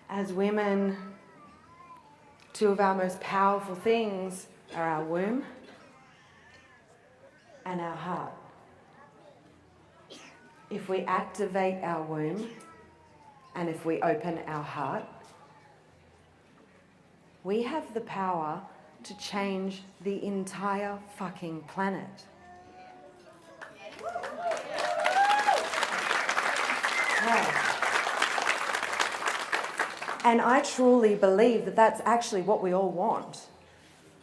As women, two of our most powerful things are our womb and our heart. If we activate our womb and if we open our heart, we have the power to change the entire fucking planet. Wow. And I truly believe that that's actually what we all want.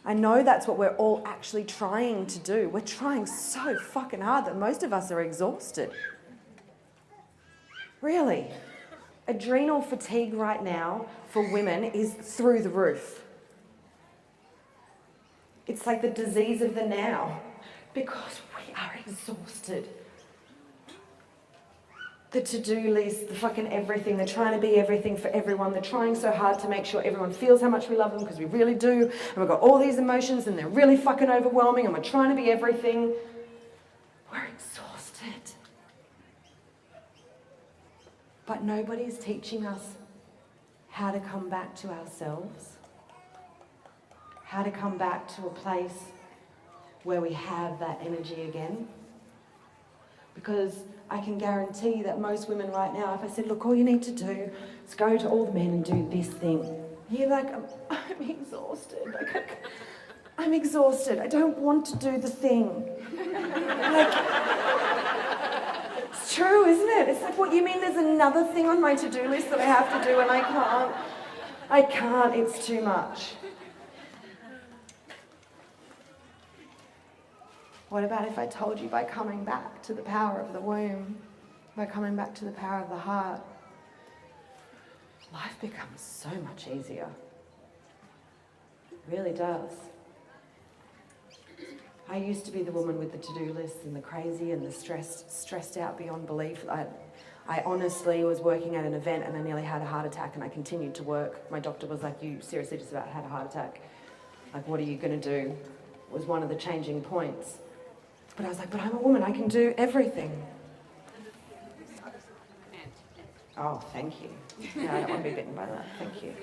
I know that's what we're all actually trying to do. We're trying so fucking hard that most of us are exhausted. Really. Adrenal fatigue right now for women is through the roof. It's like the disease of the now because we are exhausted. The to-do list, the fucking everything, they're trying to be everything for everyone. They're trying so hard to make sure everyone feels how much we love them because we really do. And we've got all these emotions and they're really fucking overwhelming and we're trying to be everything. We're exhausted. But nobody's teaching us how to come back to ourselves, how to come back to a place where we have that energy again. Because I can guarantee that most women right now, if I said, look, all you need to do is go to all the men and do this thing. You're like, I'm exhausted. I'm exhausted. I don't want to do the thing. It's true, isn't it? It's like, what, you mean there's another thing on my to-do list that I have to do and I can't? I can't, it's too much. What about if I told you by coming back to the power of the womb, by coming back to the power of the heart, life becomes so much easier. It really does. I used to be the woman with the to-do lists and the crazy and the stressed out beyond belief. I honestly was working at an event and I nearly had a heart attack and I continued to work. My doctor was like, you seriously just about had a heart attack. Like, what are you going to do? It was one of the changing points. But I was like, but I'm a woman, I can do everything. Oh, thank you. No, I don't want to be bitten by that, thank you.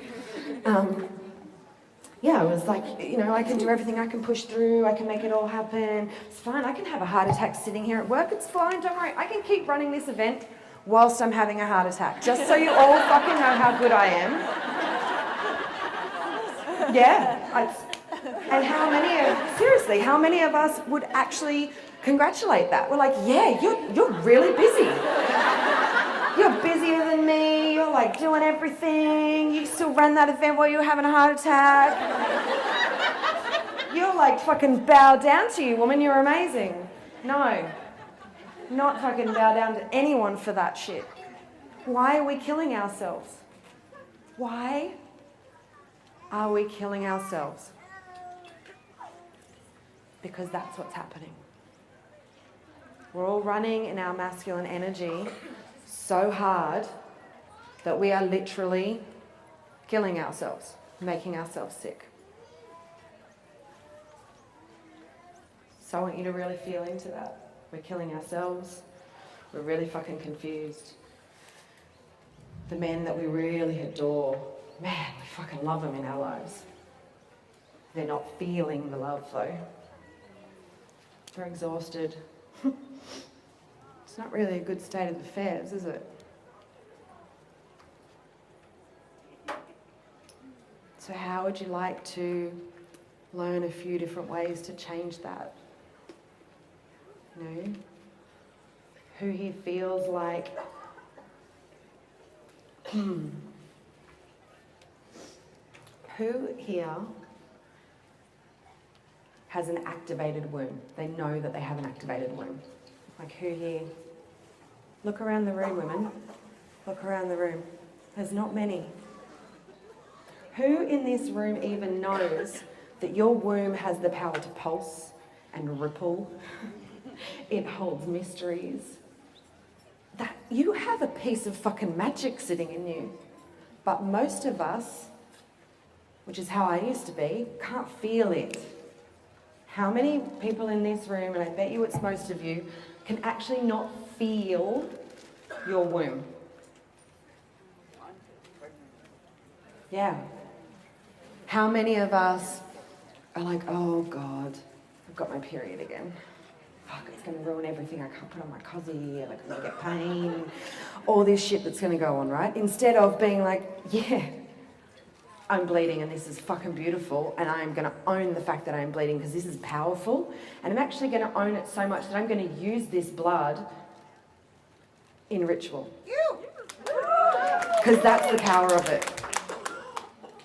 Yeah, I was like, you know, I can do everything, I can push through, I can make it all happen. It's fine, I can have a heart attack sitting here at work, it's fine, don't worry. I can keep running this event whilst I'm having a heart attack, just so you all fucking know how good I am. Yeah, and seriously, how many of us would actually congratulate that? We're like, yeah, you're really busy. You're busier than me, you're like doing everything, you still ran that event while you were having a heart attack. You're like fucking bow down to you, woman, you're amazing. No, not fucking bow down to anyone for that shit. Why are we killing ourselves? Why are we killing ourselves? Because that's what's happening. We're all running in our masculine energy so hard that we are literally killing ourselves, making ourselves sick. So I want you to really feel into that. We're killing ourselves. We're really fucking confused. The men that we really adore, man, we fucking love them in our lives. They're not feeling the love though. They're exhausted. It's not really a good state of affairs, is it? So how would you like to learn a few different ways to change that? You know, who here feels like, who here has an activated womb? They know that they have an activated womb. Like, who here? Look around the room, women. Look around the room. There's not many. Who in this room even knows that your womb has the power to pulse and ripple? It holds mysteries. That you have a piece of fucking magic sitting in you. But most of us, which is how I used to be, can't feel it. How many people in this room, and I bet you it's most of you, can actually not feel your womb? Yeah. How many of us are like, oh God, I've got my period again. Fuck, it's going to ruin everything. I can't put on my cozy, like I'm going to get pain. All this shit that's going to go on, right? Instead of being like, yeah, I'm bleeding and this is fucking beautiful and I'm going to own the fact that I'm bleeding because this is powerful, and I'm actually going to own it so much that I'm going to use this blood in ritual. Because that's the power of it.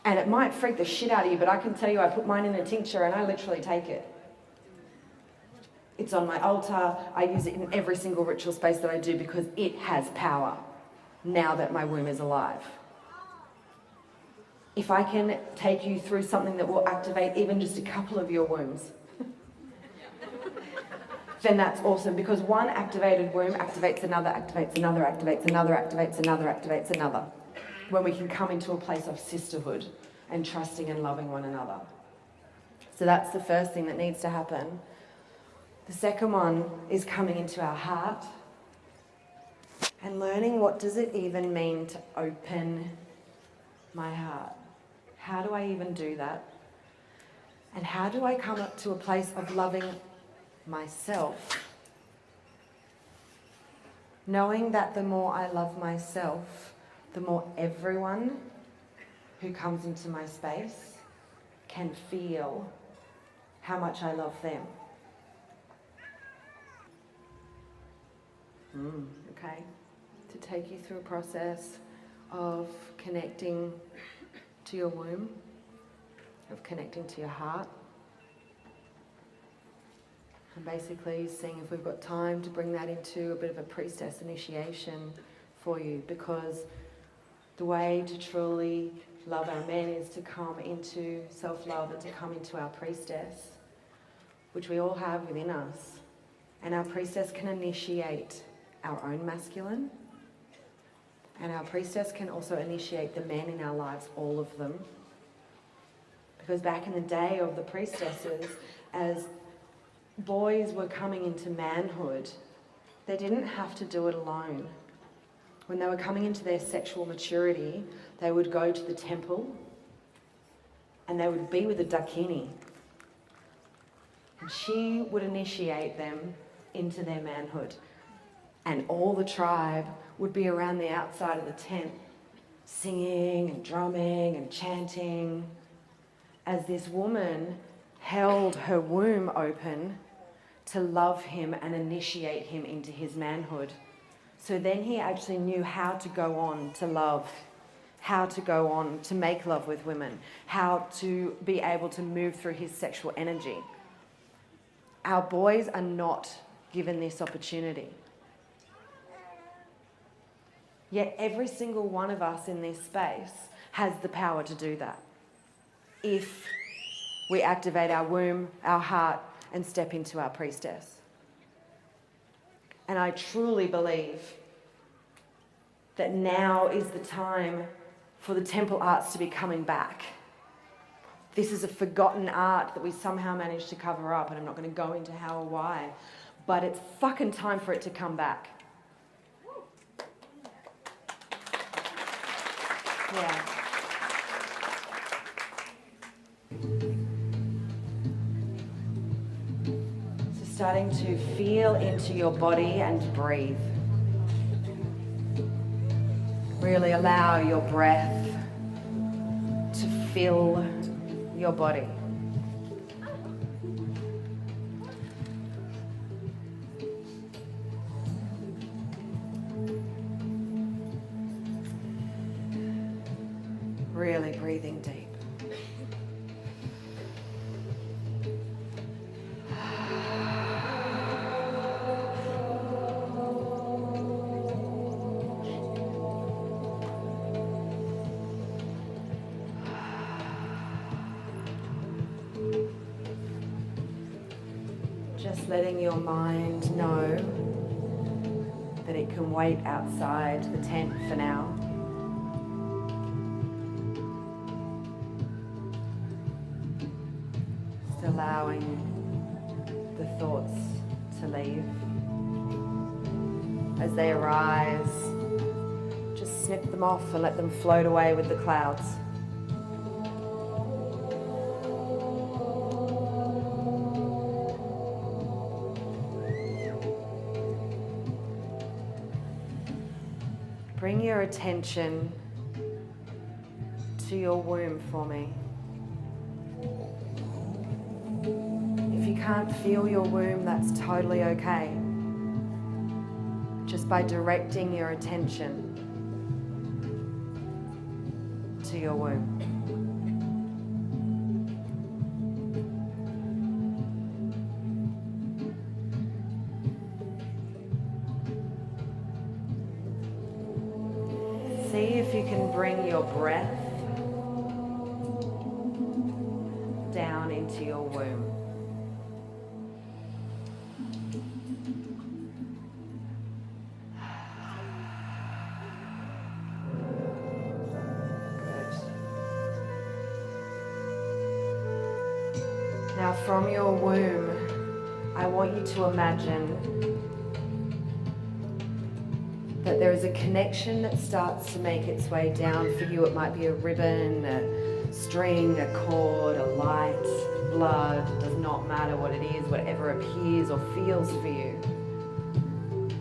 And it might freak the shit out of you, but I can tell you I put mine in a tincture and I literally take it. It's on my altar. I use it in every single ritual space that I do because it has power now that my womb is alive. If I can take you through something that will activate even just a couple of your wombs, then that's awesome, because one activated womb activates another, activates another, activates another, activates another, activates another. When we can come into a place of sisterhood and trusting and loving one another. So that's the first thing that needs to happen. The second one is coming into our heart and learning, what does it even mean to open my heart? How do I even do that? And how do I come up to a place of loving myself? Knowing that the more I love myself, the more everyone who comes into my space can feel how much I love them. Okay, to take you through a process of connecting to your womb, of connecting to your heart, and basically seeing if we've got time to bring that into a bit of a priestess initiation for you, because the way to truly love our men is to come into self-love and to come into our priestess, which we all have within us. And our priestess can initiate our own masculine, and our priestess can also initiate the men in our lives, all of them. Because back in the day of the priestesses, as boys were coming into manhood, they didn't have to do it alone. When they were coming into their sexual maturity, they would go to the temple and they would be with a Dakini. And she would initiate them into their manhood. And all the tribe would be around the outside of the tent, singing and drumming and chanting, as this woman held her womb open to love him and initiate him into his manhood. So then he actually knew how to go on to love, how to go on to make love with women, how to be able to move through his sexual energy. Our boys are not given this opportunity. Yet every single one of us in this space has the power to do that, if we activate our womb, our heart, and step into our priestess. And I truly believe that now is the time for the temple arts to be coming back. This is a forgotten art that we somehow managed to cover up, and I'm not going to go into how or why, but it's fucking time for it to come back. Yeah. So starting to feel into your body and breathe. Really allow your breath to fill your body. Really breathing deep. Just letting your mind know that it can wait outside the tent for now. Just allowing the thoughts to leave. As they arise, just snip them off and let them float away with the clouds. Bring your attention to your womb for me. If you can't feel your womb, that's totally okay. Just by directing your attention to your womb. See if you can bring your breath down into your womb. Now from your womb, I want you to imagine that there is a connection that starts to make its way down. For you, it might be a ribbon, a string, a cord, a light, blood. It does not matter what it is, whatever appears or feels for you.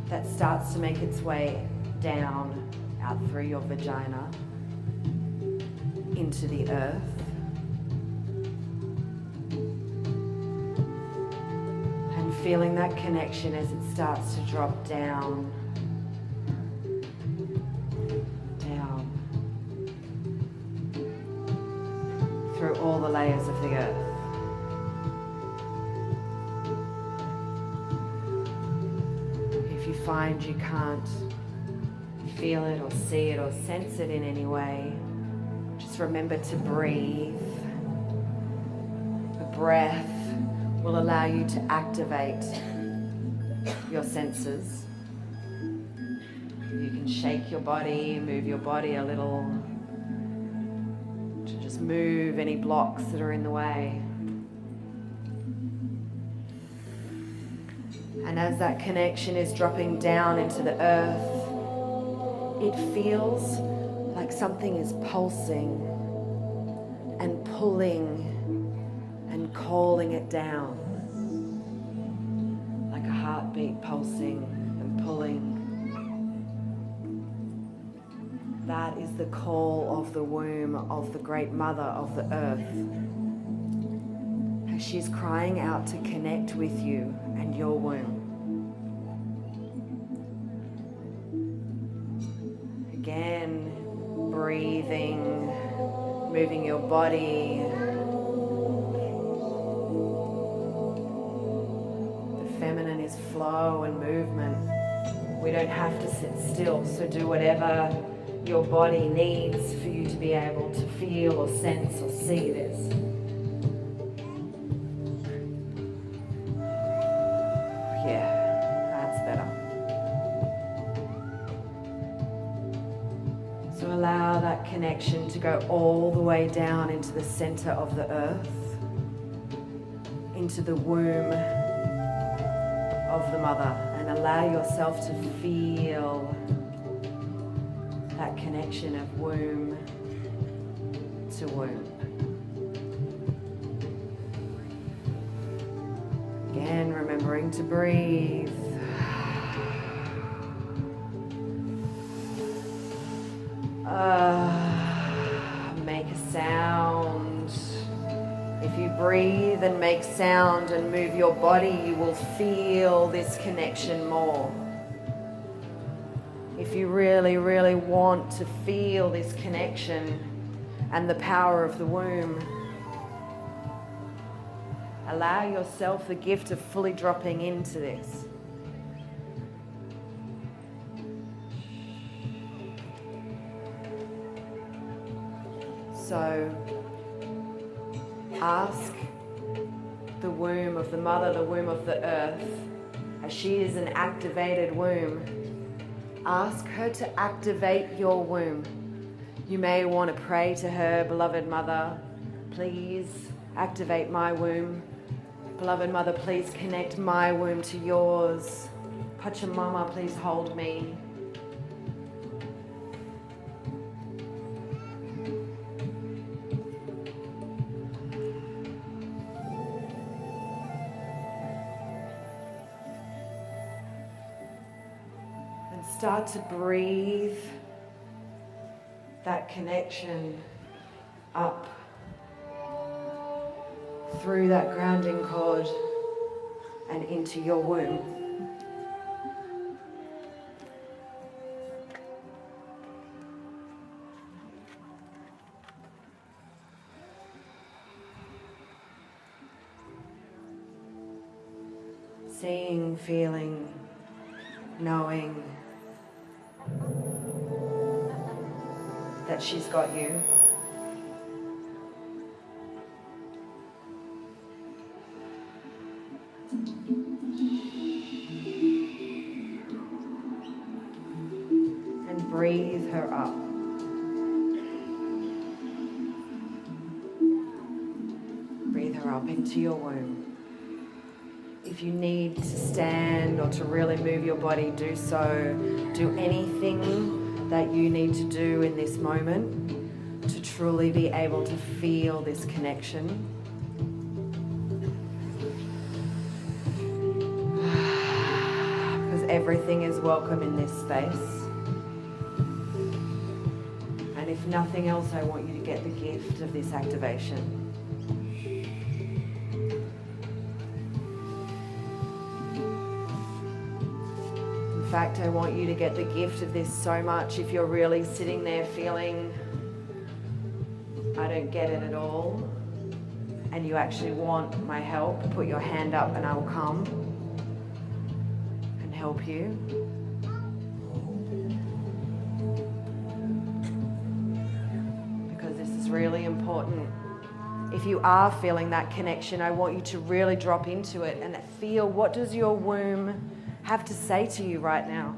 That starts to make its way down, out through your vagina, into the earth. Feeling that connection as it starts to drop down, down, through all the layers of the earth. If you find you can't feel it or see it or sense it in any way, just remember to breathe. The breath will allow you to activate your senses. You can shake your body, move your body a little, to just move any blocks that are in the way. And as that connection is dropping down into the earth, it feels like something is pulsing and pulling and calling it down, like a heartbeat pulsing and pulling. That is the call of the womb of the Great Mother of the Earth, as she's crying out to connect with you and your womb. Again, breathing, moving your body. Feminine is flow and movement. We don't have to sit still, so do whatever your body needs for you to be able to feel or sense or see this. Yeah, that's better. So allow that connection to go all the way down into the center of the earth, into the womb of the mother, and allow yourself to feel that connection of womb to womb. Again, remembering to breathe. Make a sound. If you breathe and make sound and move your body, you will feel this connection more. If you really, really want to feel this connection and the power of the womb, allow yourself the gift of fully dropping into this. So, ask the womb of the mother, the womb of the earth, as she is an activated womb, ask her to activate your womb. You may want to pray to her, beloved mother, please activate my womb. Beloved mother, please connect my womb to yours. Pachamama, please hold me. start to breathe that connection up through that grounding cord and into your womb. Seeing, feeling, knowing that she's got you. And breathe her up. Breathe her up into your womb. If you need to stand or to really move your body, do so. Do anything that you need to do in this moment to truly be able to feel this connection. Because everything is welcome in this space. And if nothing else, I want you to get the gift of this activation. In fact, I want you to get the gift of this so much if you're really sitting there feeling, I don't get it at all, and you actually want my help, put your hand up and I will come and help you. Because this is really important. If you are feeling that connection, I want you to really drop into it and feel, what does your womb have to say to you right now?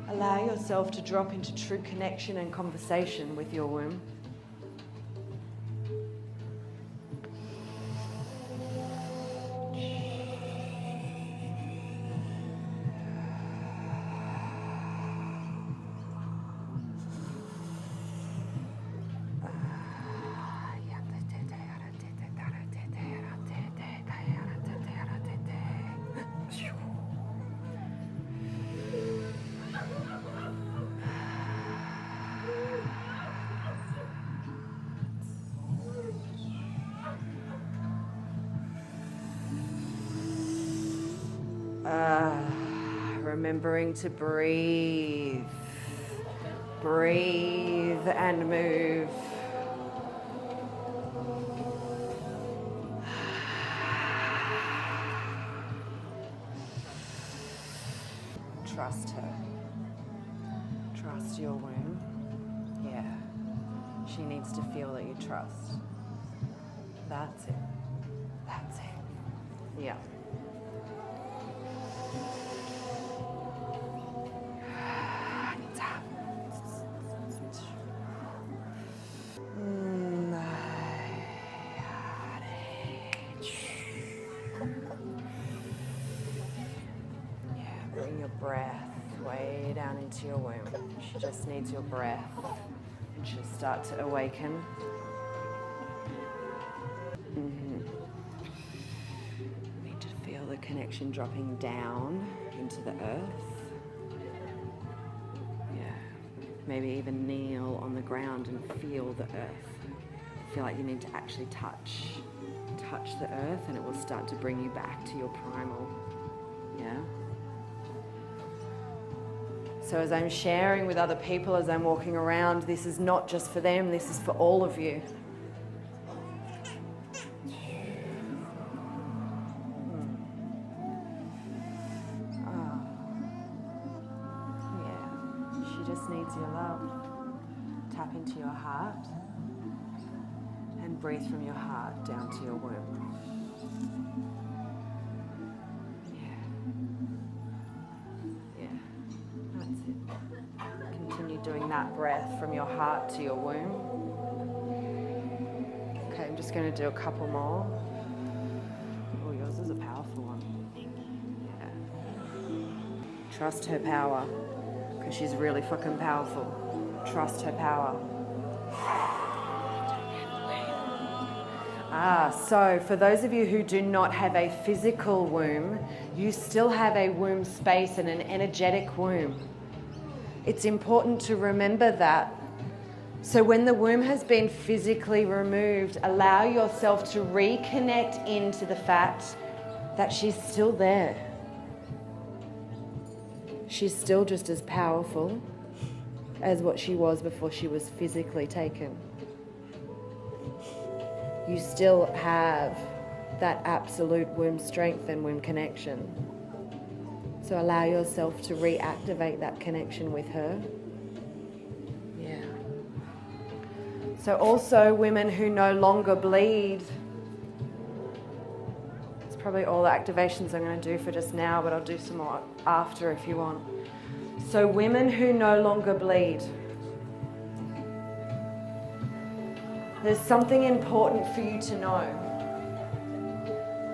Allow yourself to drop into true connection and conversation with your womb. Remembering to breathe. Breathe and move. Trust her. Trust your womb. Yeah. She needs to feel that you trust. That's it. That's it. Yeah. Bring your breath way down into your womb. She just needs your breath, and she'll start to awaken. Need to feel the connection dropping down into the earth. Yeah. Maybe even kneel on the ground and feel the earth. Feel like you need to actually touch the earth, and it will start to bring you back to your primal. Yeah. So as I'm sharing with other people, as I'm walking around, this is not just for them, this is for all of you. Yeah, she just needs your love. Tap into your heart and breathe from your heart down to your womb. Doing that breath from your heart to your womb. Okay, I'm just going to do a couple more. Oh, yours is a powerful one. Yeah. Trust her power, because she's really fucking powerful. Trust her power. So for those of you who do not have a physical womb, you still have a womb space and an energetic womb. It's important to remember that. So when the womb has been physically removed, allow yourself to reconnect into the fact that she's still there. She's still just as powerful as what she was before she was physically taken. You still have that absolute womb strength and womb connection. So allow yourself to reactivate that connection with her. Yeah. So also women who no longer bleed. It's probably all the activations I'm going to do for just now, but I'll do some more after if you want. So women who no longer bleed. There's something important for you to know.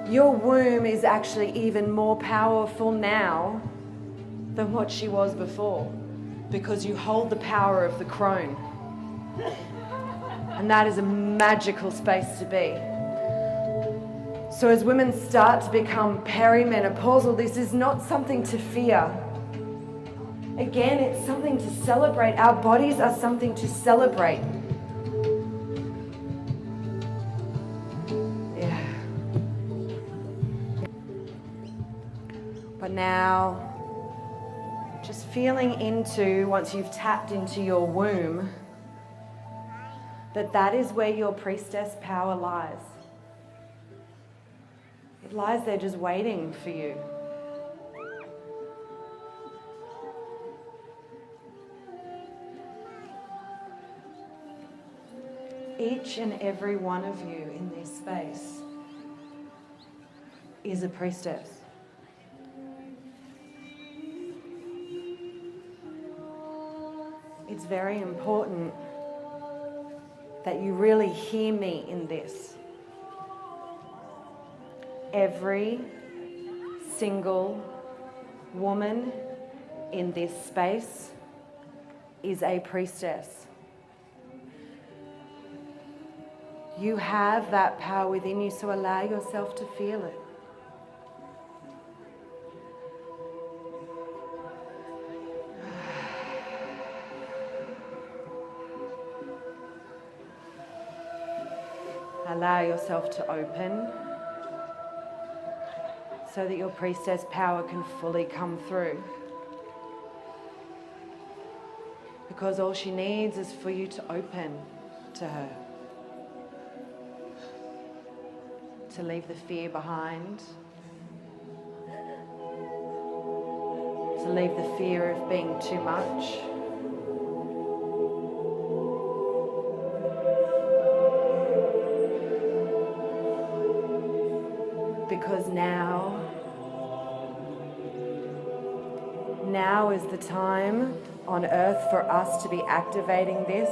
Your womb is actually even more powerful now than what she was before, because you hold the power of the crone. And that is a magical space to be. So as women start to become perimenopausal, this is not something to fear. Again, it's something to celebrate. Our bodies are something to celebrate. But now, just feeling into, once you've tapped into your womb, that is where your priestess power lies. It lies there just waiting for you. Each and every one of you in this space is a priestess. It's very important that you really hear me in this. Every single woman in this space is a priestess. You have that power within you, so allow yourself to feel it. Allow yourself to open so that your priestess power can fully come through. Because all she needs is for you to open to her. To leave the fear behind. To leave the fear of being too much. Because now is the time on earth for us to be activating this.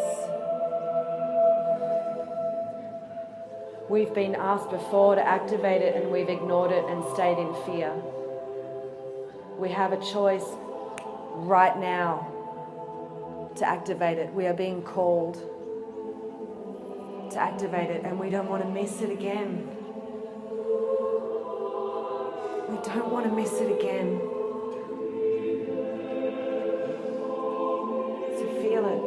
We've been asked before to activate it and we've ignored it and stayed in fear. We have a choice right now to activate it. We are being called to activate it and we don't want to miss it again. We don't want to miss it again. So feel it.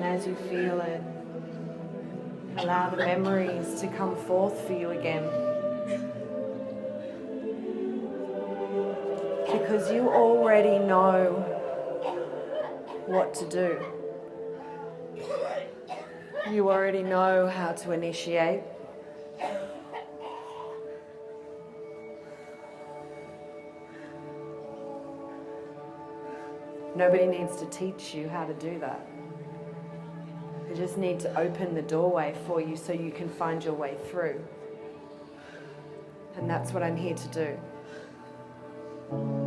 As you feel it, allow the memories to come forth for you again. Because you already know what to do. You already know how to initiate. Nobody needs to teach you how to do that. just need to open the doorway for you so you can find your way through. And that's what I'm here to do.